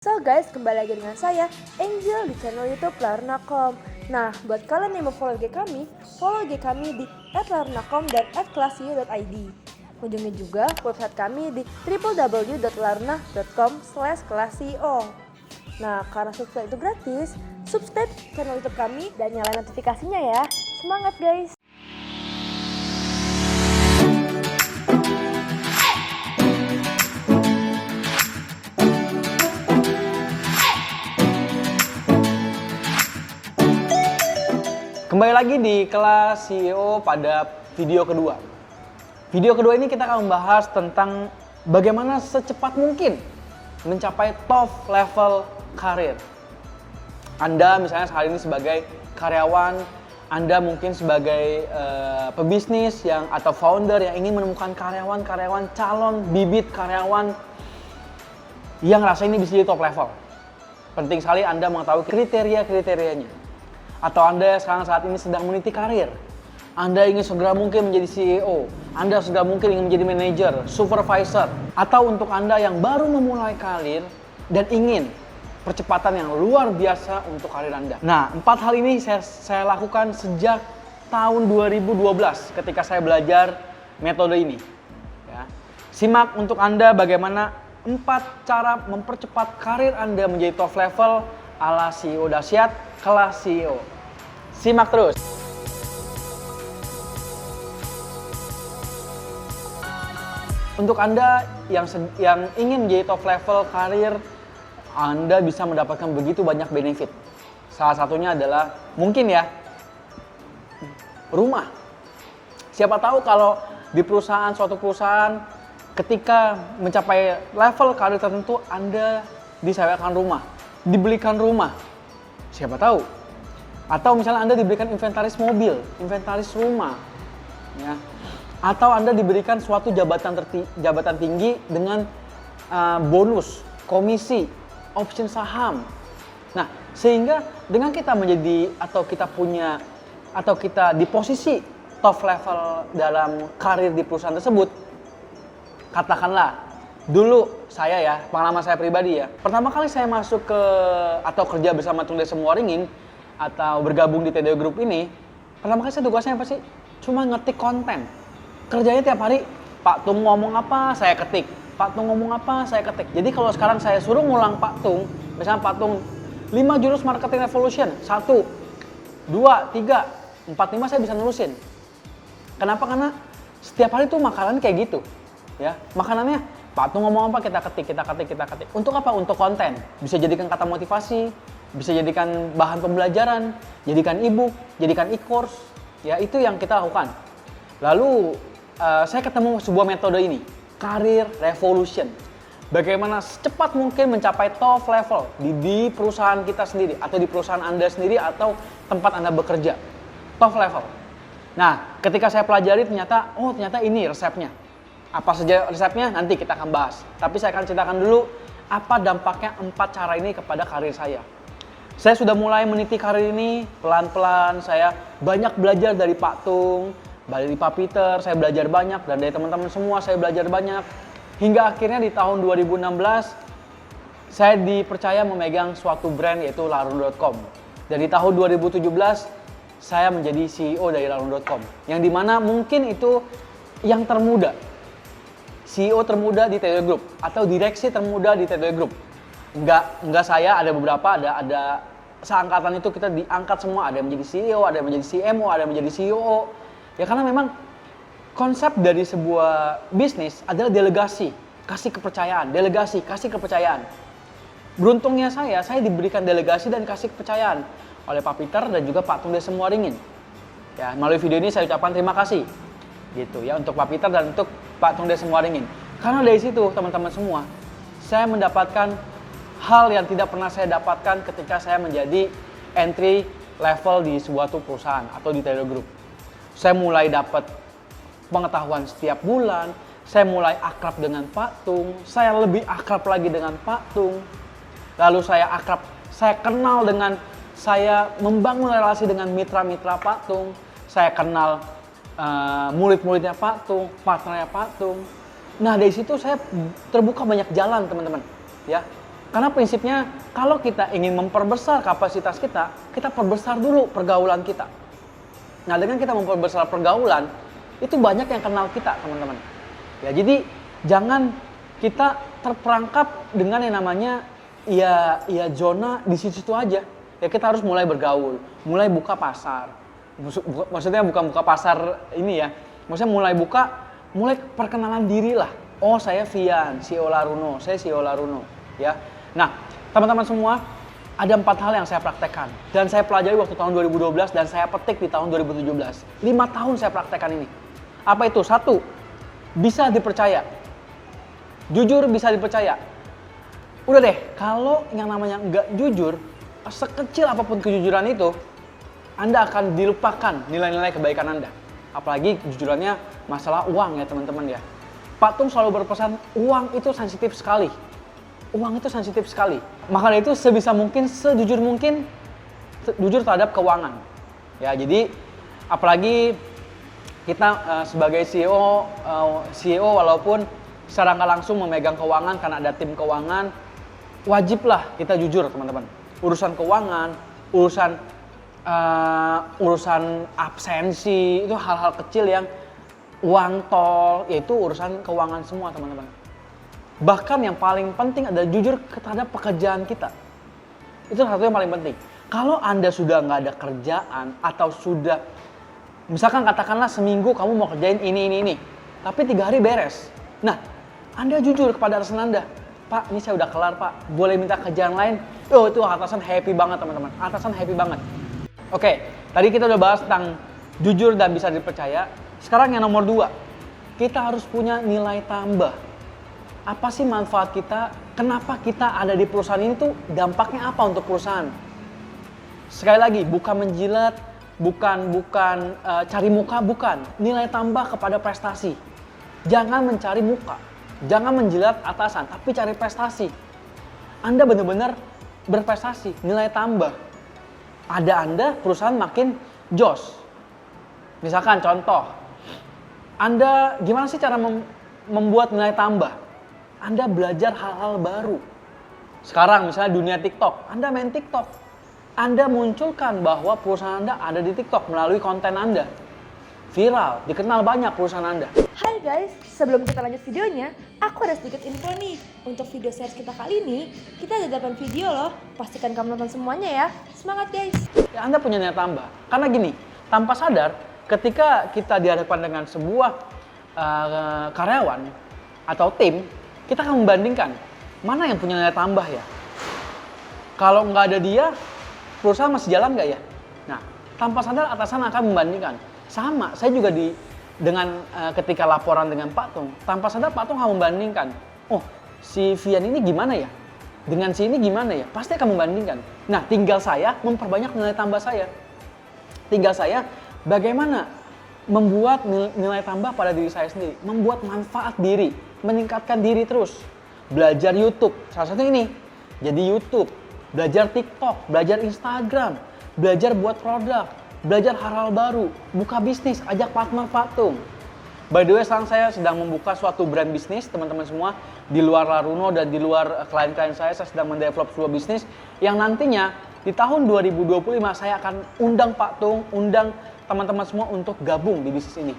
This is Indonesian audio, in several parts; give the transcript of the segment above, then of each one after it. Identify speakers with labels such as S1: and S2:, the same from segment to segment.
S1: So guys, kembali lagi dengan saya, Angel di channel YouTube Larna.com. Nah, buat kalian yang mau follow IG kami di @larna.com dan @kelasio.id. Kunjungi juga website kami di www.larna.com/kelasio. Nah, karena subscribe itu gratis, subscribe channel YouTube kami dan nyalain notifikasinya ya. Semangat guys!
S2: Kembali lagi di kelas CEO pada video kedua. Video kedua ini kita akan membahas tentang bagaimana secepat mungkin mencapai top level karir. Anda misalnya saat ini sebagai karyawan, Anda mungkin sebagai pebisnis atau founder yang ingin menemukan karyawan calon bibit karyawan yang rasa ini bisa jadi top level. Penting sekali Anda mengetahui kriteria-kriterianya. Atau Anda sekarang saat ini sedang meniti karir. Anda ingin segera mungkin menjadi CEO. Anda segera mungkin ingin menjadi manajer, supervisor. Atau untuk Anda yang baru memulai karir dan ingin percepatan yang luar biasa untuk karir Anda. Nah, 4 hal ini saya lakukan sejak tahun 2012 ketika saya belajar metode ini. Ya. Simak untuk Anda bagaimana 4 cara mempercepat karir Anda menjadi top level ala CEO dahsyat kelas CEO. Simak terus. Untuk Anda yang ingin menjadi top level karir, Anda bisa mendapatkan begitu banyak benefit. Salah satunya adalah mungkin ya, rumah. Siapa tahu kalau di suatu perusahaan ketika mencapai level karir tertentu, Anda disewakan rumah, dibelikan rumah. Siapa tahu. Atau misalnya Anda diberikan inventaris mobil, inventaris rumah. Ya. Atau Anda diberikan suatu jabatan tinggi dengan bonus, komisi, option saham. Nah, sehingga dengan kita kita di posisi top level dalam karir di perusahaan tersebut, katakanlah dulu saya pengalaman saya pribadi ya. Pertama kali saya masuk atau kerja bersama Tung Desem Waringin atau bergabung di TDO Group ini, pertama kali saya tugasnya apa sih? Cuma ngetik konten. Kerjanya tiap hari, Pak Tung ngomong apa, saya ketik. Pak Tung ngomong apa, saya ketik. Jadi kalau sekarang saya suruh ngulang Pak Tung, misalnya Pak Tung 5 jurus marketing revolution, 1, 2, 3, 4, 5 saya bisa nulisin. Kenapa? Karena setiap hari tuh makanan kayak gitu. Ya, makanannya Pak Tung ngomong apa, kita ketik. Untuk apa? Untuk konten. Bisa jadikan kata motivasi, bisa jadikan bahan pembelajaran, jadikan e-book, jadikan e-course. Ya, itu yang kita lakukan. Lalu saya ketemu sebuah metode ini, Career Revolution. Bagaimana secepat mungkin mencapai top level di perusahaan kita sendiri, atau di perusahaan Anda sendiri, atau tempat Anda bekerja. Top level. Nah, ketika saya pelajari ternyata ini resepnya. Apa saja resepnya nanti kita akan bahas. Tapi saya akan ceritakan dulu apa dampaknya 4 cara ini kepada karir saya. Saya sudah mulai meniti karir ini pelan-pelan. Saya banyak belajar dari Pak Tung, dari Pak Peter, saya belajar banyak, dan dari teman-teman semua saya belajar banyak. Hingga akhirnya di tahun 2016 saya dipercaya memegang suatu brand yaitu Larun.com. Dan di tahun 2017 saya menjadi CEO dari Larun.com. Yang dimana mungkin itu yang termuda. CEO termuda di TDO Group atau direksi termuda di TDO Group. Enggak saya, ada beberapa, ada seangkatan itu kita diangkat semua, ada yang menjadi CEO, ada yang menjadi CMO, ada yang menjadi CEO. Ya karena memang konsep dari sebuah bisnis adalah delegasi, kasih kepercayaan, Beruntungnya saya diberikan delegasi dan kasih kepercayaan oleh Pak Peter dan juga Pak Tung Desem Waringin. Ya, melalui video ini saya ucapkan terima kasih. Gitu ya, untuk Pak Peter dan untuk Pak Tung Desem Waringin. Karena dari situ teman-teman semua, saya mendapatkan hal yang tidak pernah saya dapatkan ketika saya menjadi entry level di sebuah perusahaan atau di TDO Group. Saya mulai dapat pengetahuan setiap bulan, saya mulai akrab dengan Pak Tung, saya lebih akrab lagi dengan Pak Tung. Lalu saya membangun relasi dengan mitra-mitra Pak Tung. Saya kenal murid-muridnya Pak Tung, partnernya Pak Tung. Nah, dari situ saya terbuka banyak jalan, teman-teman. Ya. Karena prinsipnya kalau kita ingin memperbesar kapasitas kita, kita perbesar dulu pergaulan kita. Nah, dengan kita memperbesar pergaulan, itu banyak yang kenal kita, teman-teman. Ya, jadi jangan kita terperangkap dengan yang namanya ya zona di situ aja. Ya, kita harus mulai bergaul, mulai buka pasar. Maksudnya bukan buka pasar ini ya. Maksudnya mulai perkenalan diri lah. Oh, saya Vian, CEO Laruno, saya CEO Laruno, ya. Nah, teman-teman semua, ada 4 hal yang saya praktekkan. Dan saya pelajari waktu tahun 2012 dan saya petik di tahun 2017. 5 tahun saya praktekkan ini. Apa itu? 1, bisa dipercaya. Jujur bisa dipercaya. Udah deh, kalau yang namanya nggak jujur, sekecil apapun kejujuran itu, Anda akan dilupakan nilai-nilai kebaikan Anda. Apalagi kejujurannya masalah uang ya teman-teman ya. Pak Tung selalu berpesan, uang itu sensitif sekali. Uang itu sensitif sekali. Maka dari itu sebisa mungkin, sejujur mungkin, jujur terhadap keuangan. Ya, jadi apalagi kita sebagai CEO walaupun secara nggak langsung memegang keuangan karena ada tim keuangan, wajiblah kita jujur teman-teman. Urusan keuangan, urusan absensi, itu hal-hal kecil yang uang tol, yaitu urusan keuangan semua teman-teman. Bahkan yang paling penting adalah jujur terhadap pekerjaan kita. Itu satu yang paling penting. Kalau Anda sudah nggak ada kerjaan atau sudah, misalkan katakanlah seminggu kamu mau kerjain ini, tapi 3 hari beres. Nah, Anda jujur kepada atasan Anda, Pak, ini saya udah kelar Pak, boleh minta kerjaan lain? Oh, itu atasan happy banget teman-teman, atasan happy banget. Oke, tadi kita udah bahas tentang jujur dan bisa dipercaya. Sekarang yang nomor 2, kita harus punya nilai tambah. Apa sih manfaat kita? Kenapa kita ada di perusahaan ini tuh dampaknya apa untuk perusahaan? Sekali lagi, bukan menjilat, bukan cari muka, bukan. Nilai tambah kepada prestasi. Jangan mencari muka, jangan menjilat atasan, tapi cari prestasi. Anda benar-benar berprestasi, nilai tambah. Ada Anda, perusahaan makin jos. Misalkan contoh, Anda gimana sih cara membuat nilai tambah? Anda belajar hal-hal baru. Sekarang misalnya dunia TikTok, Anda main TikTok. Anda munculkan bahwa perusahaan Anda ada di TikTok melalui konten Anda. Viral, dikenal banyak perusahaan Anda.
S1: Hai guys, sebelum kita lanjut videonya, aku ada sedikit info nih. Untuk video series kita kali ini, kita ada 8 video loh. Pastikan kamu nonton semuanya ya. Semangat guys!
S2: Ya, Anda punya nilai tambah. Karena gini, tanpa sadar, ketika kita dihadapkan dengan sebuah karyawan atau tim, kita akan membandingkan mana yang punya nilai tambah ya. Kalau nggak ada dia, perusahaan masih jalan nggak ya? Nah, tanpa sadar atasan akan membandingkan. Sama, saya juga dengan ketika laporan dengan Pak Tung, tanpa sadar Pak Tung akan membandingkan. Oh, si Vian ini gimana ya? Dengan si ini gimana ya? Pasti akan membandingkan. Nah, tinggal saya memperbanyak nilai tambah saya. Tinggal saya bagaimana membuat nilai tambah pada diri saya sendiri, membuat manfaat diri, meningkatkan diri terus. Belajar YouTube, salah satu ini. Jadi YouTube, belajar TikTok, belajar Instagram, belajar buat produk, belajar hal-hal baru, buka bisnis, ajak partner Pak Tung. By the way, sekarang saya sedang membuka suatu brand bisnis, teman-teman semua. Di luar Laruno dan di luar klien-klien saya sedang mendevelop sebuah bisnis yang nantinya di tahun 2025 saya akan undang Pak Tung, undang teman-teman semua untuk gabung di bisnis ini.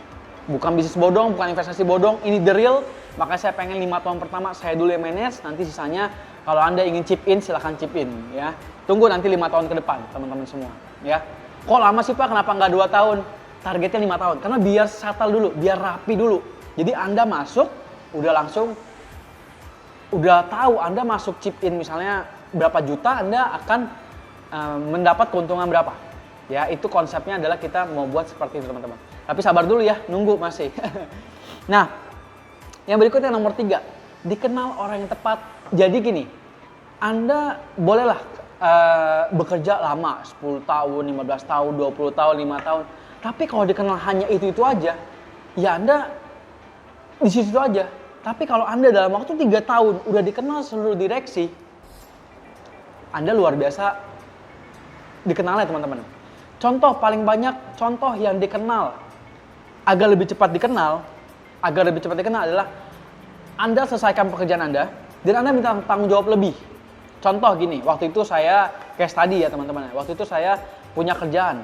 S2: Bukan bisnis bodong, bukan investasi bodong, ini the real. Makanya saya pengen 5 tahun pertama saya dulu yang manage, nanti sisanya kalau Anda ingin chip in silahkan chip in ya. Tunggu nanti 5 tahun ke depan teman-teman semua ya. Kok lama sih Pak, kenapa nggak 2 tahun? Targetnya 5 tahun, karena biar settle dulu, biar rapi dulu. Jadi Anda masuk, udah tahu Anda masuk chip in misalnya berapa juta, Anda akan mendapat keuntungan berapa. Ya, itu konsepnya adalah kita mau buat seperti itu teman-teman. Tapi sabar dulu ya, nunggu masih. Nah, yang berikutnya nomor 3, dikenal orang yang tepat. Jadi gini, Anda bolehlah bekerja lama, 10 tahun, 15 tahun, 20 tahun, 5 tahun. Tapi kalau dikenal hanya itu aja, ya Anda di situ aja. Tapi kalau Anda dalam waktu 3 tahun udah dikenal seluruh direksi, Anda luar biasa dikenalnya teman-teman. Contoh paling banyak, contoh yang dikenal, agar lebih cepat dikenal adalah Anda selesaikan pekerjaan Anda dan Anda minta tanggung jawab lebih. Contoh gini, waktu itu saya case tadi ya teman-teman. Waktu itu saya punya kerjaan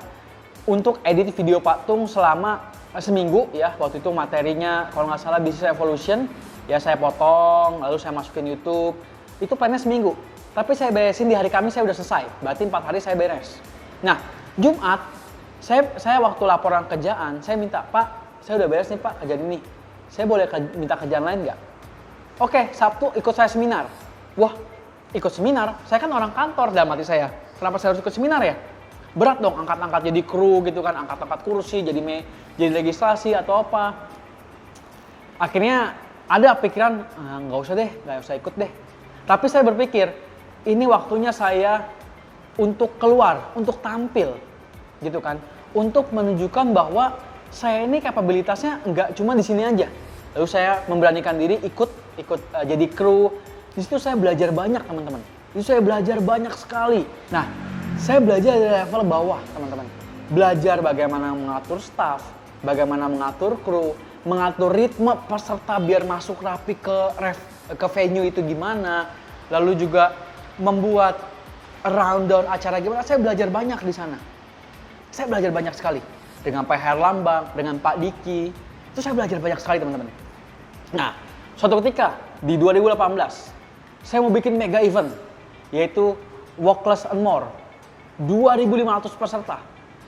S2: untuk edit video patung selama seminggu ya. Waktu itu materinya kalau nggak salah Business Evolution. Ya saya potong, lalu saya masukin YouTube. Itu plannya seminggu. Tapi saya beresin di hari Kamis saya udah selesai. Berarti 4 hari saya beres. Nah, Jumat saya waktu laporan kerjaan, saya minta, Pak, saya udah beres nih Pak kerjaan ini. Saya boleh minta kerjaan lain nggak? Oke, Sabtu ikut saya seminar. Wah, ikut seminar? Saya kan orang kantor dalam hati saya. Kenapa saya harus ikut seminar ya? Berat dong angkat-angkat jadi kru gitu kan, angkat-angkat kursi, jadi legislasi atau apa. Akhirnya ada pikiran, nggak usah deh, nggak usah ikut deh. Tapi saya berpikir, ini waktunya saya untuk keluar, untuk tampil gitu kan. Untuk menunjukkan bahwa saya ini kapabilitasnya nggak cuma di sini aja. Lalu saya memberanikan diri ikut jadi kru. Di situ saya belajar banyak teman-teman. Di situ saya belajar banyak sekali. Nah, saya belajar dari level bawah teman-teman. Belajar bagaimana mengatur staff, bagaimana mengatur kru, mengatur ritme peserta biar masuk rapi ke venue itu gimana. Lalu juga membuat rundown acara gimana. Saya belajar banyak di sana. Saya belajar banyak sekali. Dengan Pak Herlambang, dengan Pak Diki. Itu saya belajar banyak sekali teman-teman. Nah, suatu ketika di 2018, saya mau bikin mega event, yaitu Walk Less and More. 2.500 peserta.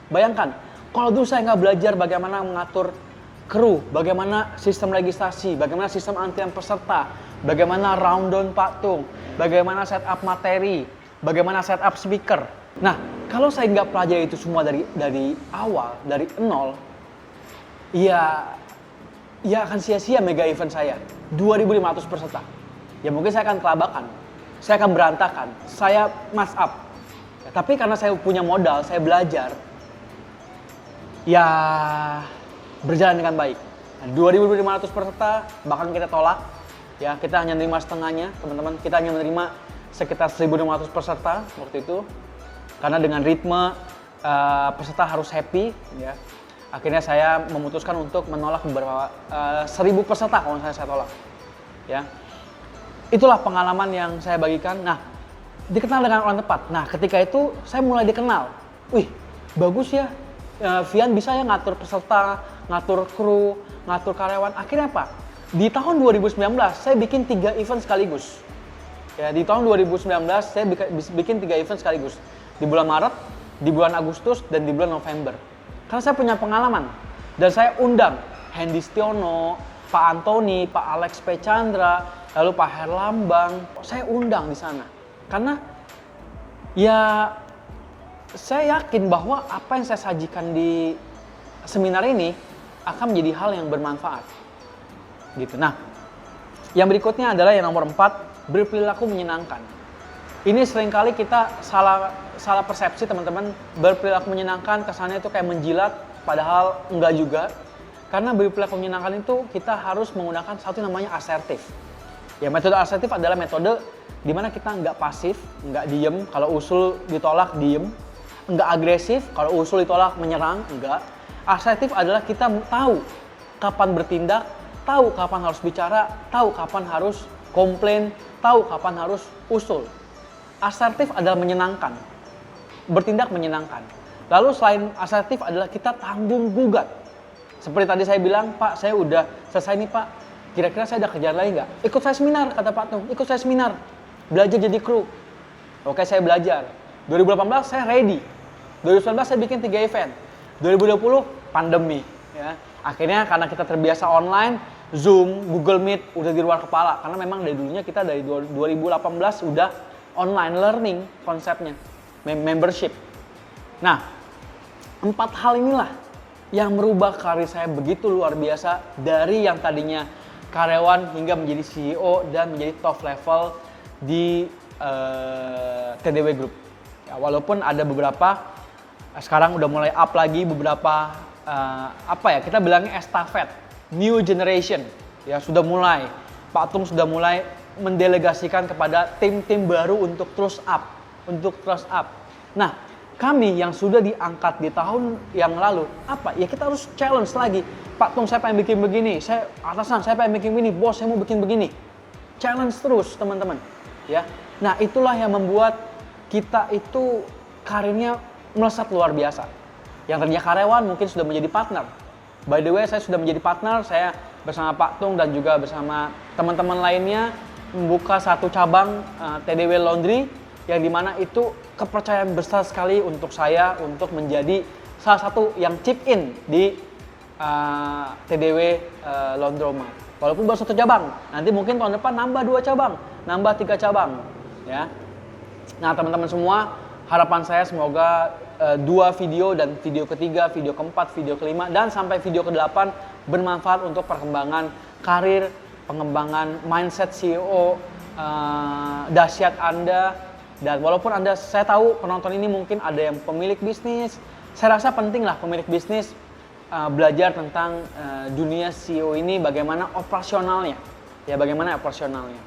S2: Bayangkan, kalau dulu saya nggak belajar bagaimana mengatur kru, bagaimana sistem legislasi, bagaimana sistem antrian peserta, bagaimana rundown patung, bagaimana setup materi, bagaimana setup speaker. Nah, kalau saya nggak pelajari itu semua dari awal, dari nol, ya akan sia-sia mega event saya. 2.500 peserta. Ya mungkin saya akan kelabakan, saya akan berantakan, saya mess up. Ya, tapi karena saya punya modal, saya belajar, ya berjalan dengan baik. Nah, 2.500 peserta bahkan kita tolak, ya kita hanya menerima setengahnya teman-teman. Kita hanya menerima sekitar 1.500 peserta waktu itu, karena dengan ritme peserta harus happy. Ya. Akhirnya saya memutuskan untuk menolak beberapa 1.000 peserta kalau saya tolak. Ya. Itulah pengalaman yang saya bagikan. Nah, dikenal dengan orang tepat. Nah, ketika itu saya mulai dikenal. Wih, bagus ya. Vian bisa ya ngatur peserta, ngatur kru, ngatur karyawan. Akhirnya apa? Di tahun 2019 saya bikin 3 event sekaligus. Ya, di tahun 2019 saya bikin 3 event sekaligus. Di bulan Maret, di bulan Agustus, dan di bulan November. Karena saya punya pengalaman. Dan saya undang Hendy Stiono, Pak Antoni, Pak Alex P. Chandra, lalu Pak Herlambang, saya undang di sana. Karena ya saya yakin bahwa apa yang saya sajikan di seminar ini akan menjadi hal yang bermanfaat. Gitu. Nah, yang berikutnya adalah yang nomor 4, berperilaku menyenangkan. Ini seringkali kita salah persepsi teman-teman. Berperilaku menyenangkan kesannya itu kayak menjilat, padahal enggak juga. Karena berperilaku menyenangkan itu kita harus menggunakan satu namanya asertif. Ya, metode asertif adalah metode di mana kita nggak pasif, nggak diem. Kalau usul ditolak, diem. Nggak agresif, kalau usul ditolak, menyerang, enggak. Asertif adalah kita tahu kapan bertindak, tahu kapan harus bicara, tahu kapan harus komplain, tahu kapan harus usul. Asertif adalah menyenangkan, bertindak menyenangkan. Lalu selain asertif adalah kita tanggung gugat. Seperti tadi saya bilang, Pak, saya udah selesai nih Pak. Kira-kira saya ada kerjaan lain nggak? Ikut saya seminar, kata Pak Tung. Ikut saya seminar. Belajar jadi kru. Oke, saya belajar. 2018 saya ready. 2019 saya bikin 3 event. 2020 pandemi. Ya. Akhirnya karena kita terbiasa online, Zoom, Google Meet udah di luar kepala. Karena memang dari dulunya kita dari 2018 udah online learning konsepnya. Membership. Nah, 4 hal inilah yang merubah karir saya begitu luar biasa dari yang tadinya karyawan hingga menjadi CEO dan menjadi top level di TDW Group. Ya, walaupun ada beberapa sekarang udah mulai up lagi beberapa kita bilangnya estafet, new generation. Ya, sudah mulai Pak Tung sudah mulai mendelegasikan kepada tim-tim baru untuk terus up. Nah, kami yang sudah diangkat di tahun yang lalu, ya kita harus challenge lagi. Pak Tung, saya pengen bikin begini, atasan saya pengen bikin begini, bos saya mau bikin begini. Challenge terus teman-teman, ya. Nah, itulah yang membuat kita itu karirnya melesat luar biasa. Yang tadinya karyawan mungkin sudah menjadi partner. By the way, saya sudah menjadi partner, saya bersama Pak Tung dan juga bersama teman-teman lainnya membuka satu cabang TDW Laundry yang dimana itu kepercayaan besar sekali untuk saya untuk menjadi salah satu yang chip in di TDW Laundromat. Walaupun baru 1 cabang, nanti mungkin tahun depan nambah 2 cabang, nambah 3 cabang, ya. Nah, teman-teman semua, harapan saya semoga 2 video dan video ketiga, video keempat, video kelima, dan sampai video ke-8 bermanfaat untuk perkembangan karir, pengembangan mindset CEO dahsyat Anda. Dan walaupun saya tahu penonton ini mungkin ada yang pemilik bisnis, saya rasa penting lah pemilik bisnis belajar tentang dunia CEO ini, bagaimana operasionalnya. Ya, bagaimana operasionalnya.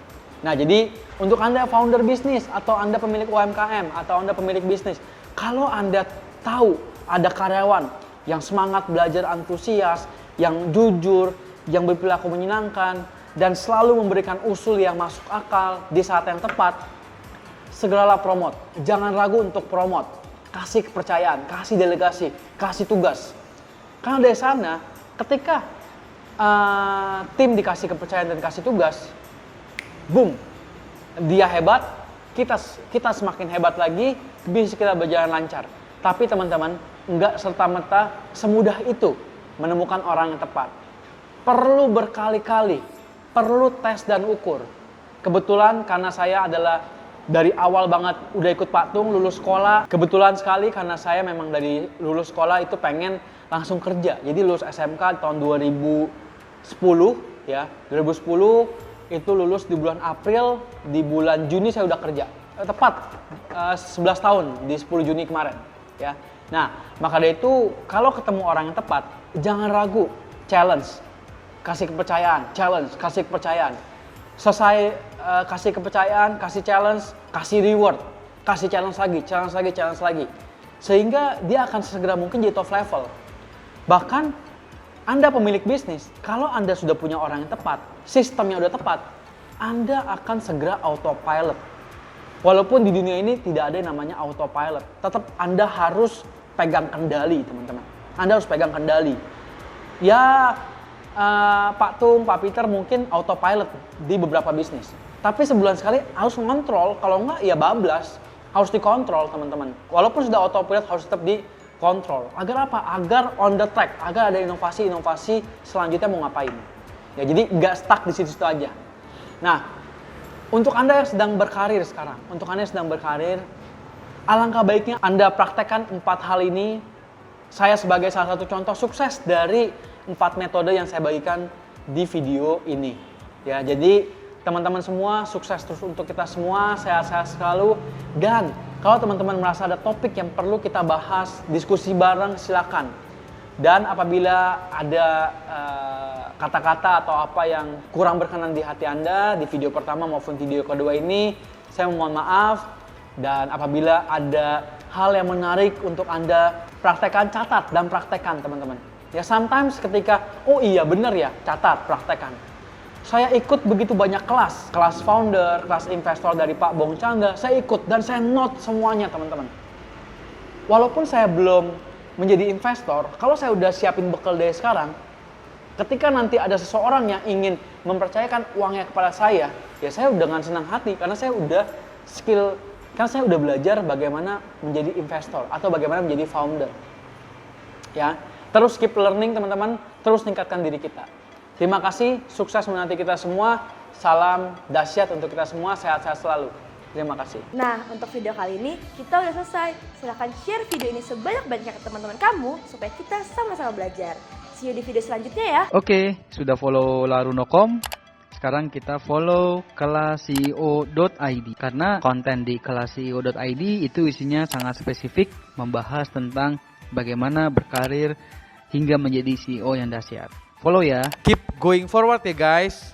S2: Nah, jadi untuk Anda founder bisnis atau Anda pemilik UMKM atau Anda pemilik bisnis, kalau Anda tahu ada karyawan yang semangat belajar, antusias, yang jujur, yang berperilaku menyenangkan, dan selalu memberikan usul yang masuk akal di saat yang tepat, segeralah promote. Jangan ragu untuk promote. Kasih kepercayaan, kasih delegasi, kasih tugas. Karena dari sana, ketika tim dikasih kepercayaan dan dikasih tugas, boom, dia hebat, kita semakin hebat lagi, bisnis kita berjalan lancar. Tapi teman-teman, nggak serta-merta semudah itu menemukan orang yang tepat. Perlu berkali-kali, perlu tes dan ukur. Kebetulan karena saya adalah dari awal banget udah ikut Pak Tung, lulus sekolah. Kebetulan sekali karena saya memang dari lulus sekolah itu pengen langsung kerja. Jadi lulus SMK tahun 2010 ya. 2010 itu lulus di bulan April, di bulan Juni saya udah kerja. Tepat 11 tahun di 10 Juni kemarin ya. Nah, maka dari itu kalau ketemu orang yang tepat, jangan ragu, challenge. Kasih kepercayaan, challenge, kasih kepercayaan. Selesai kasih kepercayaan, kasih challenge, kasih reward, kasih challenge lagi, challenge lagi, challenge lagi. Sehingga dia akan sesegera mungkin jadi top level. Bahkan Anda pemilik bisnis, kalau Anda sudah punya orang yang tepat, sistemnya udah tepat, Anda akan segera autopilot. Walaupun di dunia ini tidak ada yang namanya autopilot, tetap Anda harus pegang kendali, teman-teman. Anda harus pegang kendali. Ya, Pak Tung, Pak Peter mungkin autopilot di beberapa bisnis. Tapi sebulan sekali harus mengontrol, kalau enggak ya bablas. Harus dikontrol, teman-teman. Walaupun sudah autopilot harus tetap dikontrol. Agar apa? Agar on the track, agar ada inovasi-inovasi selanjutnya mau ngapain. Ya, jadi nggak stuck di situ-situ aja. Nah, untuk Anda yang sedang berkarir sekarang, alangkah baiknya Anda praktekkan 4 hal ini. Saya sebagai salah satu contoh sukses dari 4 metode yang saya bagikan di video ini. Ya, jadi teman-teman semua sukses terus untuk kita semua, sehat-sehat selalu. Dan kalau teman-teman merasa ada topik yang perlu kita bahas, diskusi bareng, silakan. Dan apabila ada kata-kata atau apa yang kurang berkenan di hati Anda di video pertama maupun video kedua ini, saya mohon maaf. Dan apabila ada hal yang menarik untuk Anda praktekkan, catat dan praktekkan, teman-teman. Ya, sometimes ketika, oh iya bener ya, catat, praktekkan. Saya ikut begitu banyak kelas founder, kelas investor dari Pak Bong Chandra, saya ikut dan saya note semuanya, teman-teman. Walaupun saya belum menjadi investor, kalau saya udah siapin bekal dari sekarang, ketika nanti ada seseorang yang ingin mempercayakan uangnya kepada saya, ya saya udah dengan senang hati karena saya udah saya udah belajar bagaimana menjadi investor atau bagaimana menjadi founder. Ya, terus keep learning, teman-teman, terus tingkatkan diri kita. Terima kasih, sukses menanti kita semua. Salam dahsyat untuk kita semua, sehat-sehat selalu. Terima kasih.
S1: Nah, untuk video kali ini kita udah selesai. Silahkan share video ini sebanyak-banyaknya ke teman-teman kamu supaya kita sama-sama belajar. See you di video selanjutnya ya.
S3: Oke, sudah follow Laruno.com. Sekarang kita follow kelasceo.id karena konten di kelasceo.id itu isinya sangat spesifik membahas tentang bagaimana berkarir hingga menjadi CEO yang dahsyat. Follow ya.
S4: Keep going forward ya guys.